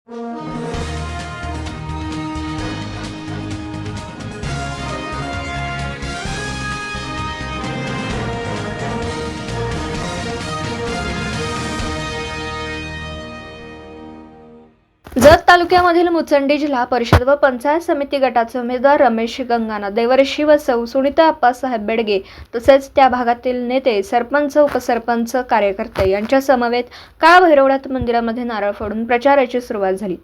जत तालुक्यामधील मुचंडी जिल्हा परिषद व पंचायत समिती गटाचे उमेदवार रमेश गंगाना देवर्षी व सौ सुनीता अप्पासाहेब बेडगे तसेच त्या भागातील नेते, सरपंच, उपसरपंच, कार्यकर्ते यांच्या समवेत काळभैरवनाथ मंदिरामध्ये नारळ फोडून प्रचाराची सुरुवात झाली।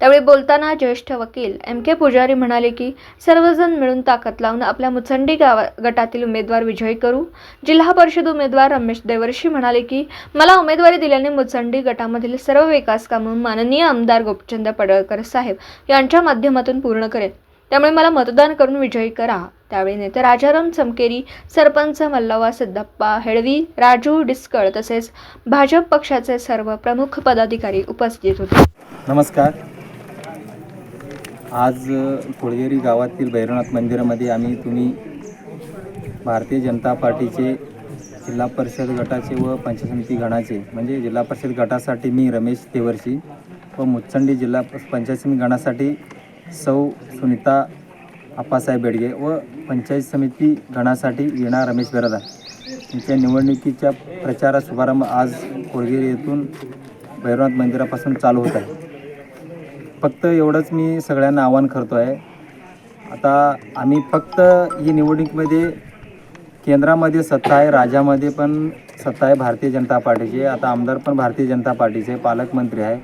त्यावेळी बोलताना ज्येष्ठ वकील M.K. पुजारी म्हणाले की सर्वजण मिळून ताकद लावून आपल्या मुचंडी गटातील उमेदवार विजयी करू। जिल्हा परिषद उमेदवार रमेश देवर्षी म्हणाले की मला उमेदवारी दिल्याने मुचंडी गटामधील सर्व विकास कामे माननीय आमदार गोपचंद पडळकर साहेब यांच्या माध्यमातून पूर्ण करेन, त्यामुळे मला मतदान करून विजयी करा। त्यावेळी नेते राजाराम चमकेरी, सरपंच मल्लवा सिद्धप्पा हेळवी, राजू डिस्कळ तसेच भाजप पक्षाचे सर्व प्रमुख पदाधिकारी उपस्थित होते। नमस्कार। आज कोळगेरी गावातील भैरवनाथ मंदिरामध्ये तुम्ही भारतीय जनता पार्टीचे जिल्हा परिषद गटाचे व पंचायत समिती गणाचे म्हणजे जिल्हा परिषद गटासाठी मी रमेश देवर्षी व मुचंडी जिल्हा पंचायत समिती गणासाठी सौ सुनीता अप्पासाहेब बेडगे व पंचायत समिती गणासाठी वीणा रमेश बेरादार यांच्या निवडणुकीच्या प्रचार शुभारंभ आज कोळगेरी येथून भैरवनाथ मंदिरापासून चालू होत आहे। फक्त एवढंच मी सगळ्यांना आवाहन करतो आहे, आता आम्ही फक्त ही निवडणुकीमध्ये केंद्रामध्ये सत्ता आहे, राज्यामध्ये पण सत्ता आहे भारतीय जनता पार्टीची, आता आमदार पण भारतीय जनता पार्टीचे, पालकमंत्री आहे।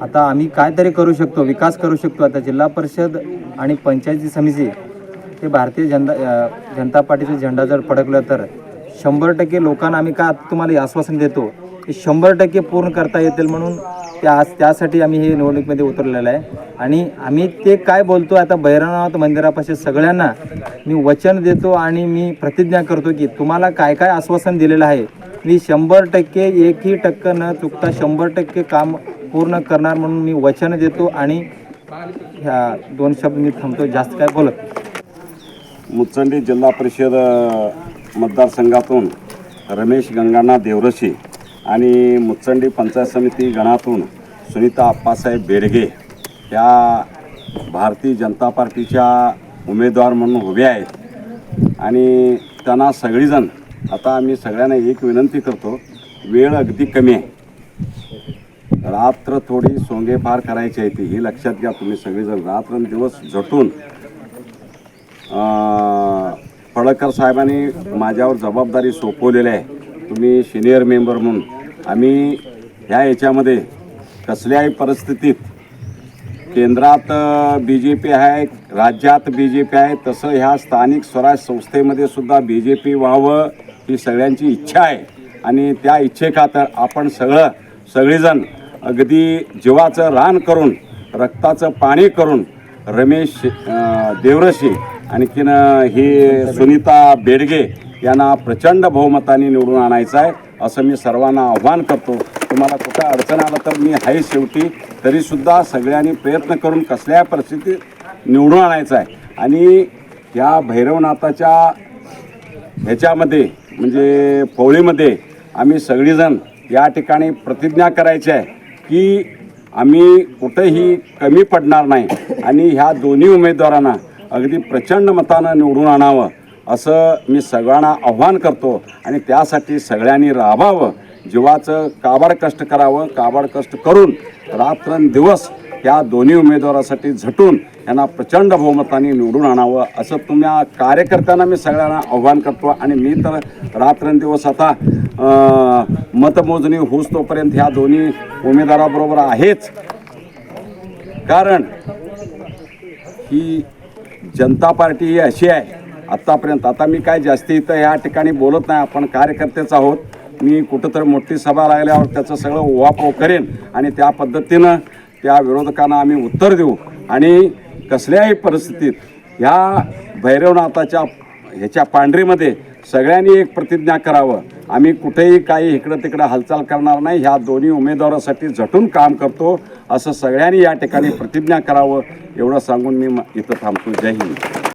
आता आम्ही काहीतरी करू शकतो, विकास करू शकतो। आता जिल्हा परिषद आणि पंचायती समिती ते भारतीय जनता पार्टीचा झेंडा जर फडकलं तर 100% लोकांना आम्ही का तुम्हाला आश्वासन देतो की 100% पूर्ण करता येतील, म्हणून त्यासाठी आम्ही हे निवडणुकीमध्ये उतरलेलं आहे। आणि आम्ही ते काय बोलतो आता भैरवनाथ मंदिरापाशी सगळ्यांना मी वचन देतो आणि मी प्रतिज्ञा करतो की तुम्हाला काय काय आश्वासन दिलेलं आहे मी 100% एकही टक्का न चुकता 100% काम पूर्ण करणार म्हणून मी वचन देतो। आणि ह्या दोन शब्द मी थांबतो, जास्त काय बोलत। मुचंडी जिल्हा परिषद मतदारसंघातून रमेश गंगाना देवरशी आणि मुचंडी पंचायत समिती गणातून सुनीता अप्पासाहेब बेडगे या भारतीय जनता पार्टीच्या उमेदवार म्हणून उभे आहेत। आणि त्यांना सगळीजण आता आम्ही सगळ्यांना एक विनंती करतो, वेळ अगदी कमी आहे, रात्र थोडी सोंगे पार करायची आहे ती हे लक्षात घ्या। तुम्ही सगळेजण रात्रंदिवस झटून पडळकर साहेबांनी माझ्यावर जबाबदारी सोपवलेली आहे, तुम्ही सिनियर मेंबर म्हणून आम्ही ह्या याच्यामध्ये कसल्याही परिस्थितीत केंद्रात BJP आहे, राज्यात BJP आहे, तसं ह्या स्थानिक स्वराज संस्थेमध्ये सुद्धा BJP व्हावं ही सगळ्यांची इच्छा आहे। आणि त्या इच्छेखातर आपण सगळेजण अगदी जीवाचं रान करून रक्ताचं पाणी करून रमेश देवरशी आणखीन ही सुनीता बेडगे यांना प्रचंड बहुमताने निवडून आणायचं आहे असं मी सर्वांना आव्हान करतो। तुम्हाला कुठं अडचण आलं तर मी आहे शेवटी, तरीसुद्धा सगळ्यांनी प्रयत्न करून कसल्याही परिस्थितीत निवडून आणायचं आहे। आणि या भैरवनाथाच्या ह्याच्यामध्ये म्हणजे पोळीमध्ये आम्ही सगळीजण या ठिकाणी प्रतिज्ञा करायची आहे की आम्ही कुठेही कमी पडणार नाही आणि ह्या दोन्ही उमेदवारांना अगदी प्रचंड मतानं निवडून आणावं असं मी सगळ्यांना आव्हान करतो। आणि त्यासाठी सगळ्यांनी राबावं, जीवाचं काबाड कष्ट करावं, काबाड कष्ट करून रात्रंदिवस ह्या दोन्ही उमेदवारासाठी झटून यांना प्रचंड बहुमताने निवडून आणावं असं तुम्हा कार्यकर्त्यांना मी सगळ्यांना आव्हान करतो। आणि मी तर रात्रंदिवस आता मतमोजणी होऊस तोपर्यंत ह्या दोन्ही उमेदवाराबरोबर आहेच, कारण ही जनता पार्टी ही अशी आहे आत्तापर्यंत। आता मी काय जास्ती इथं या ठिकाणी बोलत नाही, आपण कार्यकर्तेच आहोत। मी कुठंतरी मोठी सभा लागल्यावर त्याचं सगळं उहापोह करेन आणि त्या पद्धतीनं त्या विरोधकांना आम्ही उत्तर देऊ। आणि कसल्याही परिस्थितीत ह्या भैरवनाथाच्या ह्याच्या पांढरीमध्ये सगळ्यांनी एक प्रतिज्ञा करावं, आम्ही कुठेही काही इकडं तिकडं हालचाल करणार नाही, ह्या दोन्ही उमेदवारासाठी झटून काम करतो असं सगळ्यांनी या ठिकाणी प्रतिज्ञा करावं एवढं सांगून मी इथं थांबतो। जय हिंद।